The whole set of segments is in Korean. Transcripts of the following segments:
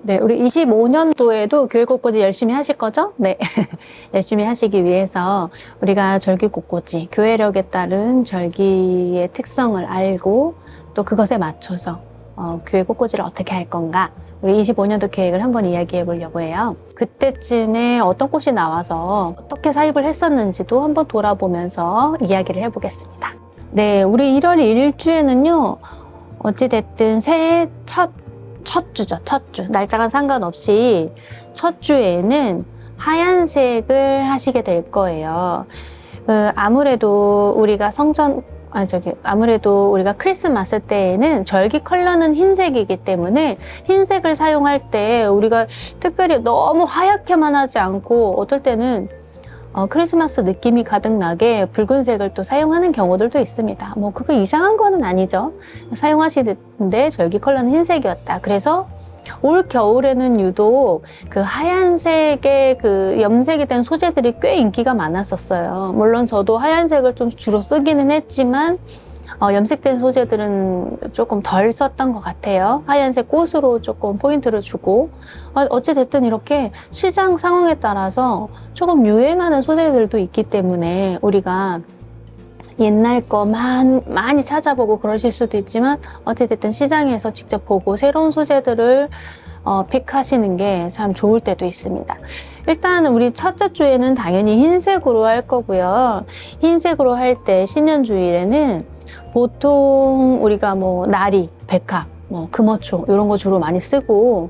네, 우리 25년도에도 교회 꽃꽂이 열심히 하실 거죠? 네. 열심히 하시기 위해서 우리가 절기 꽃꽂이, 교회력에 따른 절기의 특성을 알고 또 그것에 맞춰서 교회 꽃꽂이를 어떻게 할 건가? 우리 25년도 계획을 한번 이야기해 보려고 해요. 그때쯤에 어떤 꽃이 나와서 어떻게 사입을 했었는지도 한번 돌아보면서 이야기를 해보겠습니다. 네, 우리 1월 1주에는요, 어찌됐든 새해 첫 주죠, 첫 주. 날짜랑 상관없이 첫 주에는 하얀색을 하시게 될 거예요. 아무래도 우리가 아무래도 우리가 크리스마스 때에는 절기 컬러는 흰색이기 때문에 흰색을 사용할 때 우리가 특별히 너무 하얗게만 하지 않고 어떨 때는 크리스마스 느낌이 가득 나게 붉은색을 또 사용하는 경우들도 있습니다. 뭐 그거 이상한 거는 아니죠. 사용하시는데 절기 컬러는 흰색이었다. 그래서 올 겨울에는 유독 그 하얀색의 그 염색이 된 소재들이 꽤 인기가 많았었어요. 물론 저도 하얀색을 좀 주로 쓰기는 했지만 염색된 소재들은 조금 덜 썼던 것 같아요. 하얀색 꽃으로 조금 포인트를 주고 어찌됐든 이렇게 시장 상황에 따라서 조금 유행하는 소재들도 있기 때문에 우리가 옛날 거만 많이 찾아보고 그러실 수도 있지만 어찌됐든 시장에서 직접 보고 새로운 소재들을 픽하시는 게 참 좋을 때도 있습니다. 일단 우리 첫째 주에는 당연히 흰색으로 할 거고요. 흰색으로 할 때 신년주일에는 보통 우리가 뭐 나리, 백합, 금어초 이런 거 주로 많이 쓰고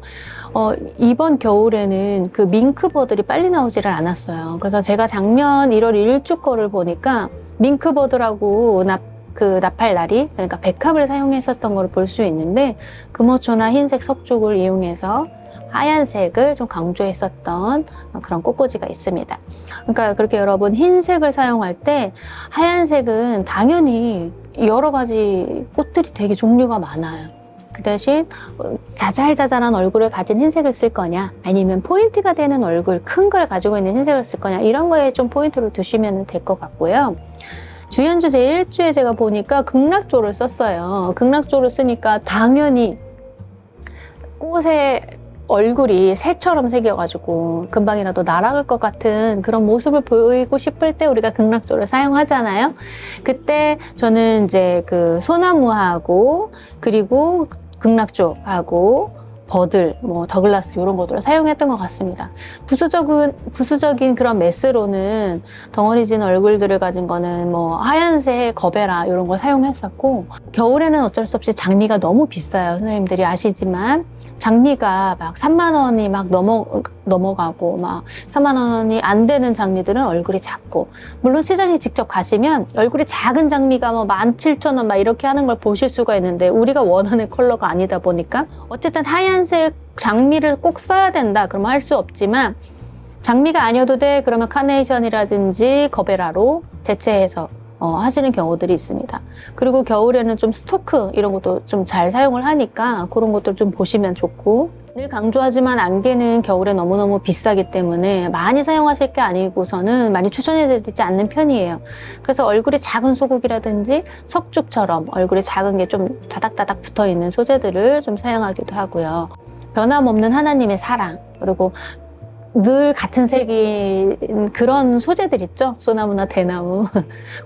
이번 겨울에는 그 밍크버들이 빨리 나오지를 않았어요. 그래서 제가 작년 1월 1주 거를 보니까 밍크버드라고 나팔나리, 그러니까 백합을 사용했었던 걸 볼 수 있는데 금어초나 흰색 석죽을 이용해서 하얀색을 좀 강조했었던 그런 꽃꽂이가 있습니다. 그러니까 그렇게 여러분 흰색을 사용할 때 하얀색은 당연히 여러 가지 꽃들이 되게 종류가 많아요. 그 대신 자잘자잘한 얼굴을 가진 흰색을 쓸 거냐 아니면 포인트가 되는 얼굴, 큰 걸 가지고 있는 흰색을 쓸 거냐 이런 거에 좀 포인트를 두시면 될 것 같고요. 주연주 제1주에 제가 보니까 극락조를 썼어요. 극락조를 쓰니까 당연히 꽃의 얼굴이 새처럼 새겨가지고 금방이라도 날아갈 것 같은 그런 모습을 보이고 싶을 때 우리가 극락조를 사용하잖아요. 그때 저는 이제 그 소나무하고 그리고 극락조하고 버들, 더글라스 이런 것들을 사용했던 것 같습니다. 부수적인 그런 메스로는 덩어리진 얼굴들을 가진 거는 하얀색 거베라 이런 거 사용했었고 겨울에는 어쩔 수 없이 장미가 너무 비싸요. 선생님들이 아시지만 장미가 막 3만 원이 막 넘어가고 막 3만 원이 안 되는 장미들은 얼굴이 작고 물론 시장에 직접 가시면 얼굴이 작은 장미가 17,000원 막 이렇게 하는 걸 보실 수가 있는데 우리가 원하는 컬러가 아니다 보니까 어쨌든 하얀색 장미를 꼭 써야 된다 그러면 할 수 없지만 장미가 아니어도 돼 그러면 카네이션이라든지 거베라로 대체해서 하시는 경우들이 있습니다. 그리고 겨울에는 좀 스토크 이런 것도 좀 잘 사용을 하니까 그런 것들 좀 보시면 좋고 늘 강조하지만 안개는 겨울에 너무너무 비싸기 때문에 많이 사용하실 게 아니고서는 많이 추천해드리지 않는 편이에요. 그래서 얼굴이 작은 소국이라든지 석죽처럼 얼굴이 작은 게 좀 다닥다닥 붙어있는 소재들을 좀 사용하기도 하고요. 변함없는 하나님의 사랑 그리고 늘 같은 색인 그런 소재들 있죠. 소나무나 대나무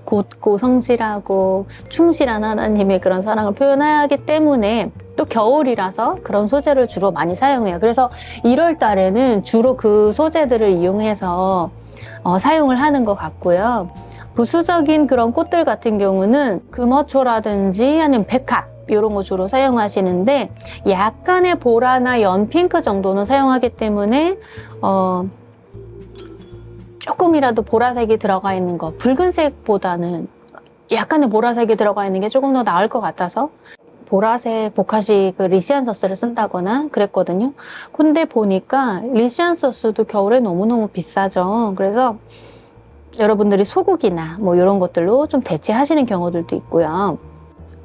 곧고 성실하고 충실한 하나님의 그런 사랑을 표현하기 때문에 또 겨울이라서 그런 소재를 주로 많이 사용해요. 그래서 1월 달에는 주로 그 소재들을 이용해서 사용을 하는 것 같고요. 부수적인 그런 꽃들 같은 경우는 금어초라든지 아니면 백합 이런 거 주로 사용하시는데 약간의 보라나 연핑크 정도는 사용하기 때문에 조금이라도 보라색이 들어가 있는 거 붉은색보다는 약간의 보라색이 들어가 있는 게 조금 더 나을 것 같아서 보라색 보카시 그 리시안서스를 쓴다거나 그랬거든요. 근데 보니까 리시안서스도 겨울에 너무너무 비싸죠. 그래서 여러분들이 소국이나 이런 것들로 좀 대체하시는 경우들도 있고요.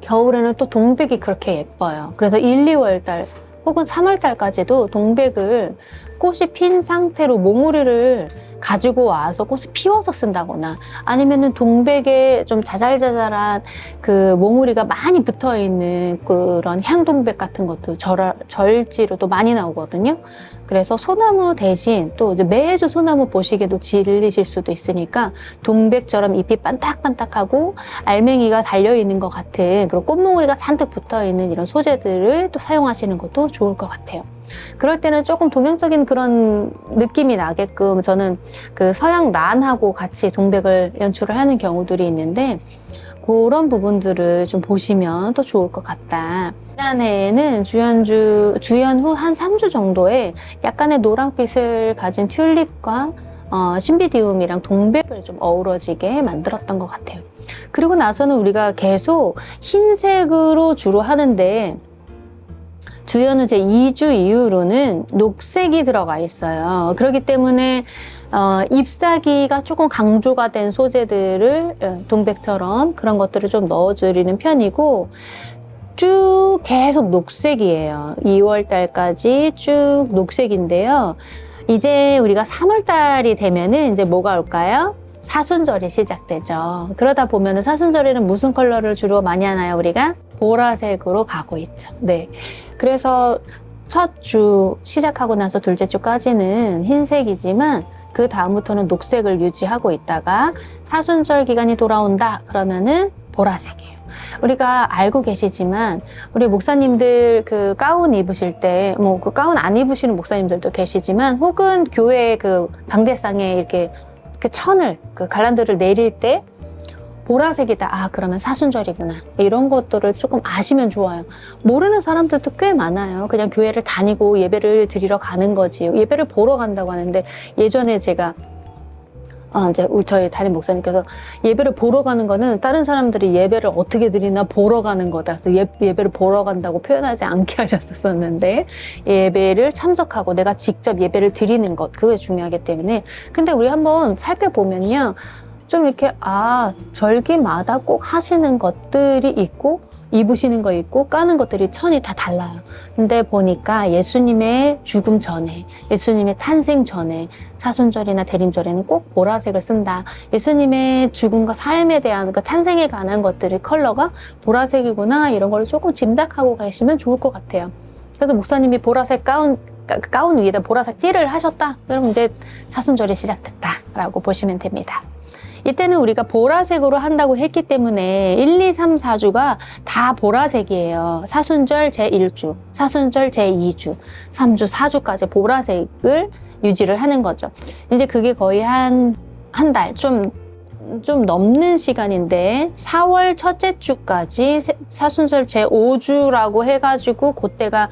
겨울에는 또 동백이 그렇게 예뻐요. 그래서 1, 2월 달 혹은 3월 달까지도 동백을 꽃이 핀 상태로 몽우리를 가지고 와서 꽃을 피워서 쓴다거나 아니면은 동백에 좀 자잘자잘한 그 몽우리가 많이 붙어 있는 그런 향동백 같은 것도 절지로도 많이 나오거든요. 그래서 소나무 대신 또 이제 매주 소나무 보시기에도 질리실 수도 있으니까 동백처럼 잎이 반딱반딱하고 알맹이가 달려있는 것 같은 그런 꽃몽우리가 잔뜩 붙어 있는 이런 소재들을 또 사용하시는 것도 좋을 것 같아요. 그럴 때는 조금 동양적인 그런 느낌이 나게끔 저는 그 서양 난하고 같이 동백을 연출을 하는 경우들이 있는데 그런 부분들을 좀 보시면 또 좋을 것 같다. 지난해에는 주연 후 한 3주 정도에 약간의 노란빛을 가진 튤립과 신비디움이랑 동백을 좀 어우러지게 만들었던 것 같아요. 그리고 나서는 우리가 계속 흰색으로 주로 하는데 주연은 제 2주 이후로는 녹색이 들어가 있어요. 그렇기 때문에 잎사귀가 조금 강조가 된 소재들을 동백처럼 그런 것들을 좀 넣어드리는 편이고 쭉 계속 녹색이에요. 2월 달까지 쭉 녹색인데요. 이제 우리가 3월 달이 되면은 이제 뭐가 올까요? 사순절이 시작되죠. 그러다 보면은 사순절에는 무슨 컬러를 주로 많이 하나요, 우리가? 보라색으로 가고 있죠. 네. 그래서 첫 주 시작하고 나서 둘째 주까지는 흰색이지만 그 다음부터는 녹색을 유지하고 있다가 사순절 기간이 돌아온다 그러면은 보라색이에요. 우리가 알고 계시지만 우리 목사님들 그 가운 입으실 때 뭐 그 가운 안 입으시는 목사님들도 계시지만 혹은 교회 그 당대상에 이렇게 그 천을 그 갈란드를 내릴 때 보라색이다. 아, 그러면 사순절이구나. 이런 것들을 조금 아시면 좋아요. 모르는 사람들도 꽤 많아요. 그냥 교회를 다니고 예배를 드리러 가는 거지. 예배를 보러 간다고 하는데 예전에 제가 이제 저희 담임 목사님께서 예배를 보러 가는 거는 다른 사람들이 예배를 어떻게 드리나 보러 가는 거다. 그래서 예배를 보러 간다고 표현하지 않게 하셨었는데 예배를 참석하고 내가 직접 예배를 드리는 것 그게 중요하기 때문에 근데 우리 한번 살펴보면요. 좀 이렇게 절기마다 꼭 하시는 것들이 있고 입으시는 거 있고 까는 것들이 천이 다 달라요. 근데 보니까 예수님의 죽음 전에 예수님의 탄생 전에 사순절이나 대림절에는 꼭 보라색을 쓴다. 예수님의 죽음과 삶에 대한 그 탄생에 관한 것들의 컬러가 보라색이구나 이런 걸 조금 짐작하고 가시면 좋을 것 같아요. 그래서 목사님이 보라색 가운 위에다 보라색 띠를 하셨다. 그럼 이제 사순절이 시작됐다라고 보시면 됩니다. 이때는 우리가 보라색으로 한다고 했기 때문에 1, 2, 3, 4주가 다 보라색이에요. 사순절 제1주, 사순절 제2주, 3주, 4주까지 보라색을 유지를 하는 거죠. 이제 그게 거의 한 달, 좀 넘는 시간인데 4월 첫째 주까지 사순절 제5주라고 해가지고 그때가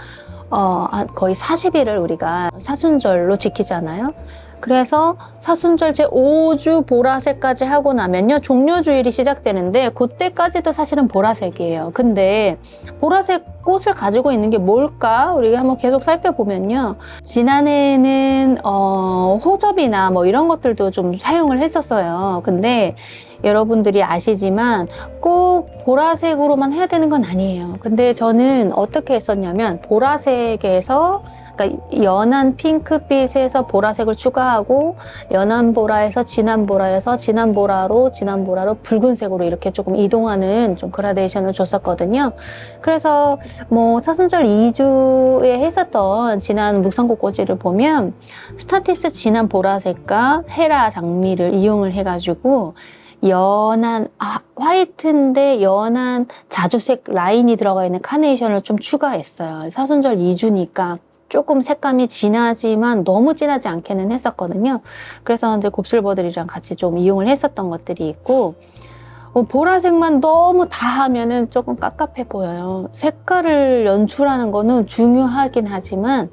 거의 40일을 우리가 사순절로 지키잖아요. 그래서 사순절 제5주 보라색까지 하고 나면요 종료주일이 시작되는데 그때까지도 사실은 보라색이에요. 근데 보라색 꽃을 가지고 있는 게 뭘까? 우리가 한번 계속 살펴보면요 지난해에는 호접이나 뭐 이런 것들도 좀 사용을 했었어요. 근데 여러분들이 아시지만 꼭 보라색으로만 해야 되는 건 아니에요. 근데 저는 어떻게 했었냐면 보라색에서 그러니까 연한 핑크빛에서 보라색을 추가하고 연한 보라에서 진한 보라에서 진한 보라로 붉은색으로 이렇게 조금 이동하는 좀 그라데이션을 줬었거든요. 그래서 뭐 사순절 2주에 했었던 진한 묵상꽃 꽂이를 보면 스타티스 진한 보라색과 헤라 장미를 이용을 해가지고 연한 화이트인데 연한 자주색 라인이 들어가 있는 카네이션을 좀 추가했어요. 사순절 2주니까 조금 색감이 진하지만 너무 진하지 않게는 했었거든요. 그래서 이제 곱슬버들이랑 같이 좀 이용을 했었던 것들이 있고 보라색만 너무 다 하면은 조금 깝깝해 보여요. 색깔을 연출하는 거는 중요하긴 하지만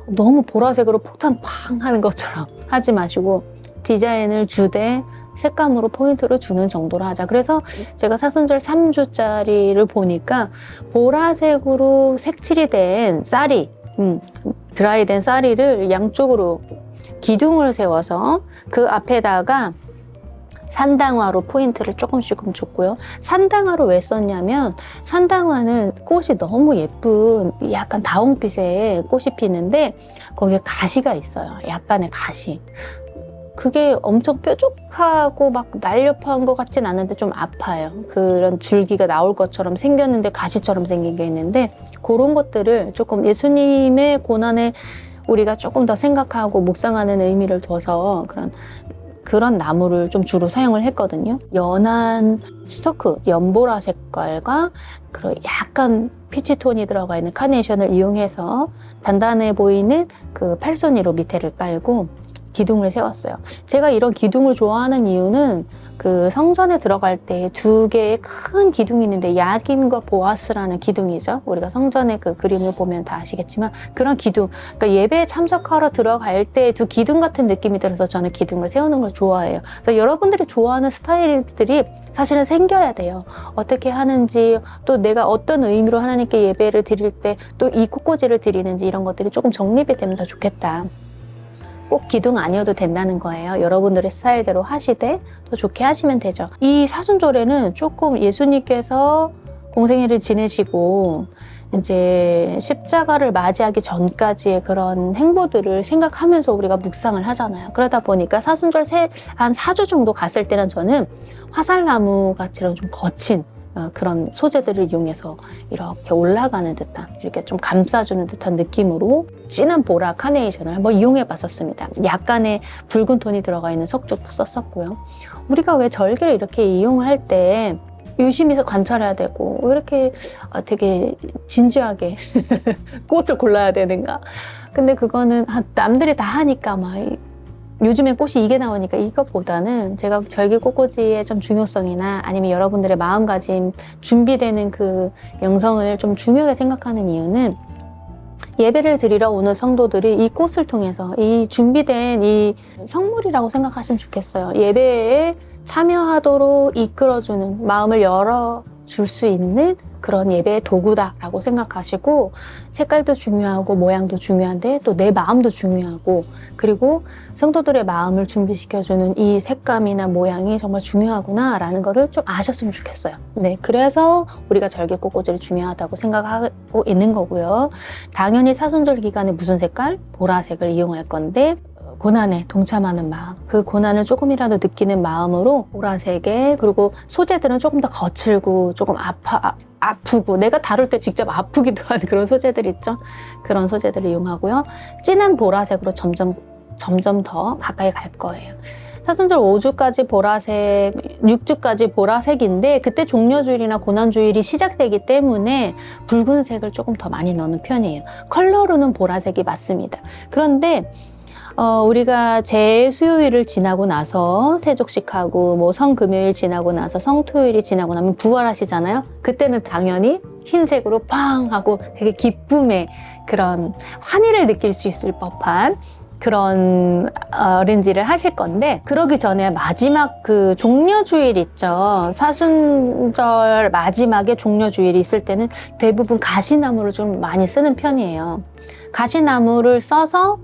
너무 보라색으로 폭탄 팡 하는 것처럼 하지 마시고 디자인을 주되 색감으로 포인트를 주는 정도로 하자. 그래서 제가 사순절 3주짜리를 보니까 보라색으로 색칠이 된 쌀이 드라이된 쌀이를 양쪽으로 기둥을 세워서 그 앞에다가 산당화로 포인트를 조금씩 줬고요. 산당화로 왜 썼냐면 산당화는 꽃이 너무 예쁜 약간 다홍빛의 꽃이 피는데 거기에 가시가 있어요. 약간의 가시. 그게 엄청 뾰족하고 막 날렵한 것 같진 않은데 좀 아파요. 그런 줄기가 나올 것처럼 생겼는데 가시처럼 생긴 게 있는데 그런 것들을 조금 예수님의 고난에 우리가 조금 더 생각하고 묵상하는 의미를 둬서 그런 나무를 좀 주로 사용을 했거든요. 연한 스토크, 연보라 색깔과 그리고 약간 피치톤이 들어가 있는 카네이션을 이용해서 단단해 보이는 그 팔손이로 밑에를 깔고 기둥을 세웠어요. 제가 이런 기둥을 좋아하는 이유는 그 성전에 들어갈 때 두 개의 큰 기둥이 있는데 야긴과 보아스라는 기둥이죠. 우리가 성전의 그 그림을 보면 다 아시겠지만 그런 기둥, 그러니까 예배에 참석하러 들어갈 때 두 기둥 같은 느낌이 들어서 저는 기둥을 세우는 걸 좋아해요. 그래서 여러분들이 좋아하는 스타일들이 사실은 생겨야 돼요. 어떻게 하는지, 또 내가 어떤 의미로 하나님께 예배를 드릴 때 또 이 꽃꽂이를 드리는지 이런 것들이 조금 정립이 되면 더 좋겠다. 꼭 기둥 아니어도 된다는 거예요. 여러분들의 스타일대로 하시되 더 좋게 하시면 되죠. 이 사순절에는 조금 예수님께서 공생애를 지내시고 이제 십자가를 맞이하기 전까지의 그런 행보들을 생각하면서 우리가 묵상을 하잖아요. 그러다 보니까 사순절 한 4주 정도 갔을 때는 저는 화살나무 같이 좀 거친 그런 소재들을 이용해서 이렇게 올라가는 듯한, 이렇게 좀 감싸주는 듯한 느낌으로 진한 보라 카네이션을 한번 이용해 봤었습니다. 약간의 붉은 톤이 들어가 있는 석죽도 썼었고요. 우리가 왜 절기를 이렇게 이용을 할 때 유심히 관찰해야 되고 왜 이렇게 되게 진지하게 꽃을 골라야 되는가. 근데 그거는 남들이 다 하니까 막 요즘에 꽃이 이게 나오니까 이것보다는 제가 절기 꽃꽂이의 좀 중요성이나 아니면 여러분들의 마음가짐, 준비되는 그 영성을 좀 중요하게 생각하는 이유는 예배를 드리러 오는 성도들이 이 꽃을 통해서 이 준비된 이 성물이라고 생각하시면 좋겠어요. 예배에 참여하도록 이끌어주는, 마음을 열어줄 수 있는 그런 예배의 도구다라고 생각하시고, 색깔도 중요하고 모양도 중요한데 또 내 마음도 중요하고, 그리고 성도들의 마음을 준비시켜주는 이 색감이나 모양이 정말 중요하구나라는 거를 좀 아셨으면 좋겠어요. 네, 그래서 우리가 절기 꽃꽂이를 중요하다고 생각하고 있는 거고요. 당연히 사순절 기간에 무슨 색깔? 보라색을 이용할 건데 고난에 동참하는 마음, 그 고난을 조금이라도 느끼는 마음으로 보라색에, 그리고 소재들은 조금 더 거칠고 조금 아프고 내가 다룰 때 직접 아프기도 한 그런 소재들 있죠. 그런 소재들을 이용하고요. 진한 보라색으로 점점 더 가까이 갈 거예요. 사순절 5주까지 보라색, 6주까지 보라색인데 그때 종려주일이나 고난주일이 시작되기 때문에 붉은색을 조금 더 많이 넣는 편이에요. 컬러로는 보라색이 맞습니다. 그런데 우리가 제수요일을 지나고 나서 세족식하고 뭐 성금요일 지나고 나서 성토요일이 지나고 나면 부활하시잖아요. 그때는 당연히 흰색으로 팡 하고 되게 기쁨의 그런 환희를 느낄 수 있을 법한 그런 어린지를 하실 건데, 그러기 전에 마지막 그 종려주일 있죠. 사순절 마지막에 종려주일이 있을 때는 대부분 가시나무를 좀 많이 쓰는 편이에요. 가시나무를 써서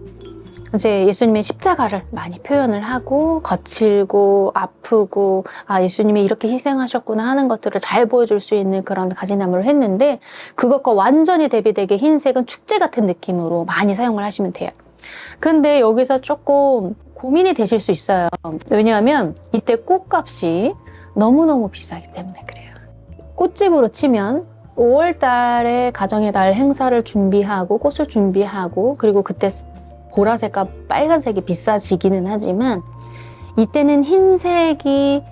이제 예수님의 십자가를 많이 표현을 하고, 거칠고 아프고 예수님이 이렇게 희생하셨구나 하는 것들을 잘 보여줄 수 있는 그런 가시나무를 했는데, 그것과 완전히 대비되게 흰색은 축제 같은 느낌으로 많이 사용을 하시면 돼요. 그런데 여기서 조금 고민이 되실 수 있어요. 왜냐하면 이때 꽃값이 너무너무 비싸기 때문에 그래요. 꽃집으로 치면 5월 달에 가정의 달 행사를 준비하고 꽃을 준비하고, 그리고 그때 보라색과 빨간색이 비싸지기는 하지만 이때는 흰색이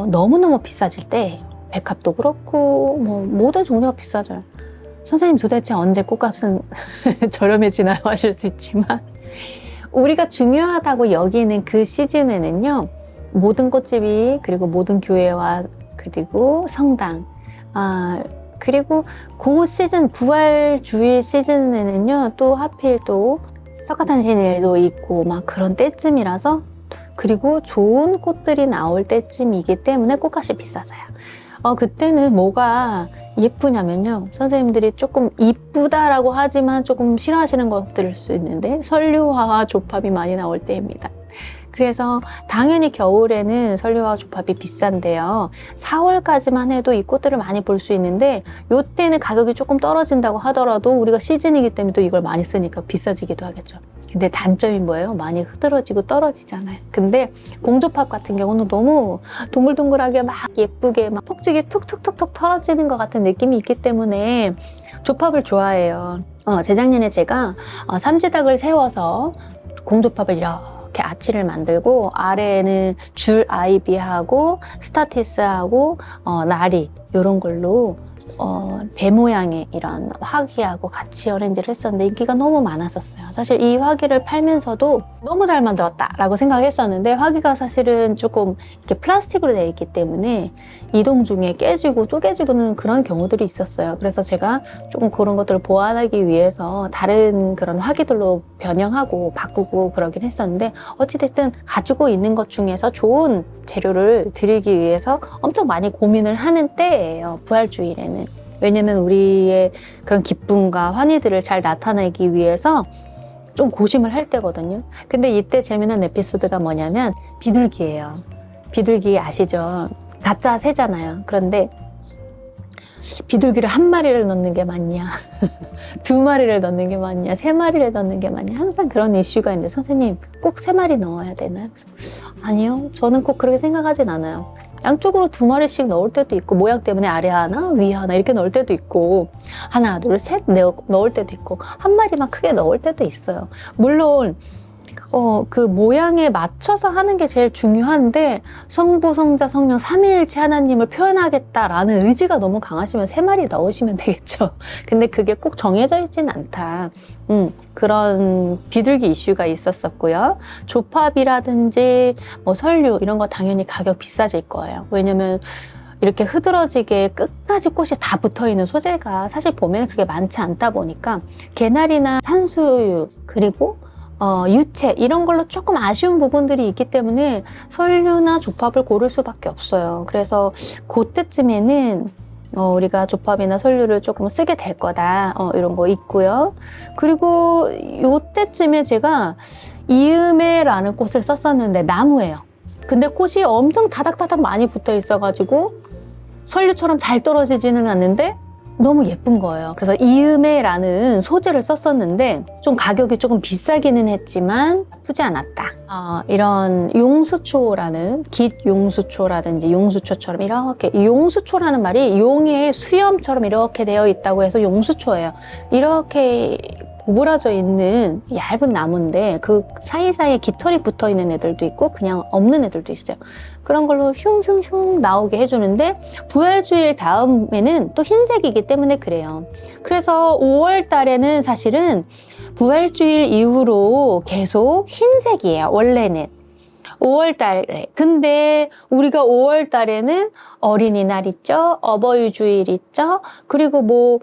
너무너무 비싸질 때, 백합도 그렇고 뭐 모든 종류가 비싸져요. 선생님 도대체 언제 꽃값은 저렴해지나요? 하실 수 있지만, 우리가 중요하다고 여기는 그 시즌에는요, 모든 꽃집이, 그리고 모든 교회와 그리고 성당, 그리고 그 시즌, 부활주일 시즌에는요 또 하필 또 석가탄신일도 있고 막 그런 때쯤이라서, 그리고 좋은 꽃들이 나올 때쯤이기 때문에 꽃값이 비싸져요. 그때는 뭐가 예쁘냐면요, 선생님들이 조금 이쁘다라고 하지만 조금 싫어하시는 것들일 수 있는데 설류화와 조팝이 많이 나올 때입니다. 그래서 당연히 겨울에는 설류와 조팝이 비싼데요. 4월까지만 해도 이 꽃들을 많이 볼 수 있는데 이때는 가격이 조금 떨어진다고 하더라도 우리가 시즌이기 때문에 또 이걸 많이 쓰니까 비싸지기도 하겠죠. 근데 단점이 뭐예요? 많이 흐드러지고 떨어지잖아요. 근데 공조팝 같은 경우는 너무 동글동글하게 막 예쁘게 막 폭죽이 툭툭툭툭 떨어지는 것 같은 느낌이 있기 때문에 조팝을 좋아해요. 재작년에 제가 삼지닭을 세워서 공조팝을 이렇게 아치를 만들고 아래에는 줄 아이비하고 스타티스하고 나리 이런 걸로 배 모양의 이런 화기하고 같이 어렌지를 했었는데 인기가 너무 많았었어요. 사실 이 화기를 팔면서도 너무 잘 만들었다라고 생각을 했었는데 화기가 사실은 조금 이렇게 플라스틱으로 되어 있기 때문에 이동 중에 깨지고 쪼개지고는 그런 경우들이 있었어요. 그래서 제가 조금 그런 것들을 보완하기 위해서 다른 그런 화기들로 변형하고 바꾸고 그러긴 했었는데 어찌됐든 가지고 있는 것 중에서 좋은 재료를 드리기 위해서 엄청 많이 고민을 하는 때예요. 부활주일에는. 왜냐면 우리의 그런 기쁨과 환희들을 잘 나타내기 위해서 좀 고심을 할 때거든요. 근데 이때 재미난 에피소드가 뭐냐면 비둘기예요. 비둘기 아시죠? 가짜 새잖아요. 그런데 비둘기를 한 마리를 넣는 게 맞냐, 두 마리를 넣는 게 맞냐, 세 마리를 넣는 게 맞냐, 항상 그런 이슈가 있는데 선생님 꼭 세 마리 넣어야 되나요? 아니요, 저는 꼭 그렇게 생각하진 않아요. 양쪽으로 두 마리씩 넣을 때도 있고 모양 때문에 아래 하나 위 하나 이렇게 넣을 때도 있고 하나 둘 셋 넣을 때도 있고 한 마리만 크게 넣을 때도 있어요. 물론 그 모양에 맞춰서 하는 게 제일 중요한데 성부, 성자, 성령 삼위일체 하나님을 표현하겠다라는 의지가 너무 강하시면 세 마리 넣으시면 되겠죠. 근데 그게 꼭 정해져 있진 않다. 그런 비둘기 이슈가 있었었고요. 조팝이라든지 뭐 설류 이런 거 당연히 가격 비싸질 거예요. 왜냐면 이렇게 흐드러지게 끝까지 꽃이 다 붙어있는 소재가 사실 봄에는 그렇게 많지 않다 보니까 개나리나 산수유 그리고 유채 이런 걸로 조금 아쉬운 부분들이 있기 때문에 설류나 조팝을 고를 수밖에 없어요. 그래서 그때쯤에는 우리가 조팝이나 설류를 조금 쓰게 될 거다 이런 거 있고요. 그리고 이때쯤에 제가 이음에라는 꽃을 썼었는데 나무예요. 근데 꽃이 엄청 다닥다닥 많이 붙어 있어가지고 설류처럼 잘 떨어지지는 않는데 너무 예쁜 거예요. 그래서 이음에라는 소재를 썼었는데 좀 가격이 조금 비싸기는 했지만 나쁘지 않았다. 이런 용수초라는 깃 용수초라든지 용수초처럼 이렇게 용수초라는 말이 용의 수염처럼 이렇게 되어 있다고 해서 용수초예요. 이렇게 구부러져 있는 얇은 나무인데 그 사이사이에 깃털이 붙어 있는 애들도 있고 그냥 없는 애들도 있어요. 그런 걸로 슝슝슝 나오게 해주는데 부활주일 다음에는 또 흰색이기 때문에 그래요. 그래서 5월 달에는 사실은 부활주일 이후로 계속 흰색이에요. 원래는 5월 달에. 근데 우리가 5월 달에는 어린이날 있죠. 어버이주일 있죠. 그리고 뭐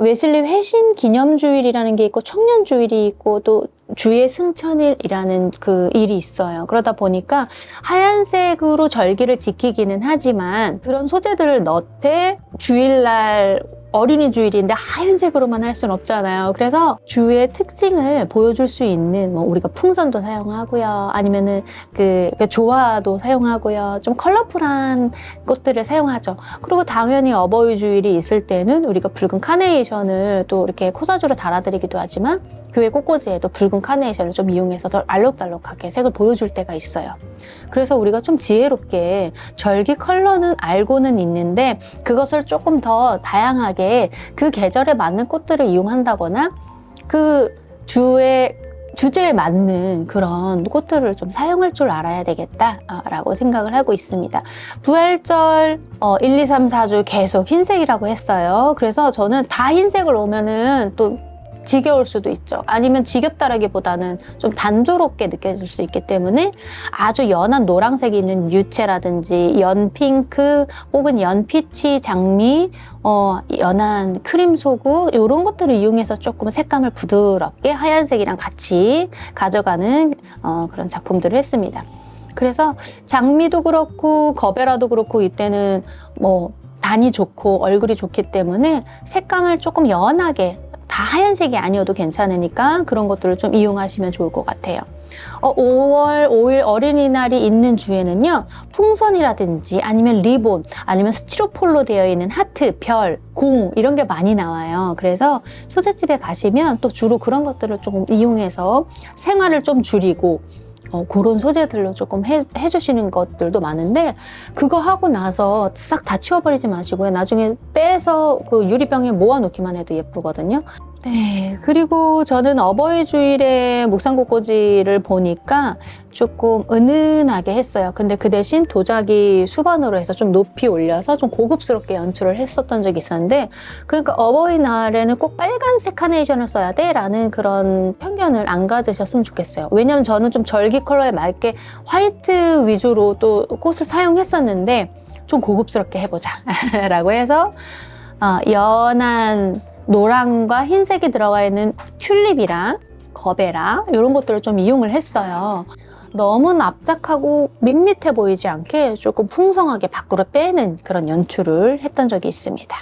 웨슬리 회심 기념주일이라는 게 있고 청년주일이 있고 또 주의 승천일이라는 그 일이 있어요. 그러다 보니까 하얀색으로 절기를 지키기는 하지만 그런 소재들을 넣되 주일날 어린이 주일인데 하얀색으로만 할 수는 없잖아요. 그래서 주의 특징을 보여줄 수 있는 뭐 우리가 풍선도 사용하고요. 아니면은 그 조화도 사용하고요. 좀 컬러풀한 꽃들을 사용하죠. 그리고 당연히 어버이 주일이 있을 때는 우리가 붉은 카네이션을 또 이렇게 코사주로 달아드리기도 하지만 교회 꽃꽂이에도 붉은 카네이션을 좀 이용해서 더 알록달록하게 색을 보여줄 때가 있어요. 그래서 우리가 좀 지혜롭게 절기 컬러는 알고는 있는데 그것을 조금 더 다양하게 그 계절에 맞는 꽃들을 이용한다거나 그 주제에 맞는 그런 꽃들을 좀 사용할 줄 알아야 되겠다라고 생각을 하고 있습니다. 부활절 1, 2, 3, 4주 계속 흰색이라고 했어요. 그래서 저는 다 흰색을 오면은 또 지겨울 수도 있죠. 아니면 지겹다라기보다는 좀 단조롭게 느껴질 수 있기 때문에 아주 연한 노란색이 있는 유채라든지 연핑크 혹은 연피치 장미, 연한 크림소구 이런 것들을 이용해서 조금 색감을 부드럽게 하얀색이랑 같이 가져가는 그런 작품들을 했습니다. 그래서 장미도 그렇고 거베라도 그렇고 이때는 뭐 단이 좋고 얼굴이 좋기 때문에 색감을 조금 연하게 다 하얀색이 아니어도 괜찮으니까 그런 것들을 좀 이용하시면 좋을 것 같아요. 5월 5일 어린이날이 있는 주에는요, 풍선이라든지 아니면 리본, 아니면 스티로폴로 되어 있는 하트, 별, 공 이런 게 많이 나와요. 그래서 소재집에 가시면 또 주로 그런 것들을 조금 이용해서 생활을 좀 줄이고 그런 소재들로 조금 해주시는 것들도 많은데, 그거 하고 나서 싹 다 치워버리지 마시고요. 나중에 빼서 그 유리병에 모아놓기만 해도 예쁘거든요. 네, 그리고 저는 어버이 주일에 묵산꽃꽂이를 보니까 조금 은은하게 했어요. 근데 그 대신 도자기 수반으로 해서 좀 높이 올려서 좀 고급스럽게 연출을 했었던 적이 있었는데, 그러니까 어버이날에는 꼭 빨간색 카네이션을 써야 돼 라는 그런 편견을 안 가지셨으면 좋겠어요. 왜냐면 저는 좀 절기 컬러에 맞게 화이트 위주로 또 꽃을 사용했었는데, 좀 고급스럽게 해보자 라고 해서 연한 노랑과 흰색이 들어가 있는 튤립이랑 거베라 이런 것들을 좀 이용을 했어요. 너무 납작하고 밋밋해 보이지 않게 조금 풍성하게 밖으로 빼는 그런 연출을 했던 적이 있습니다.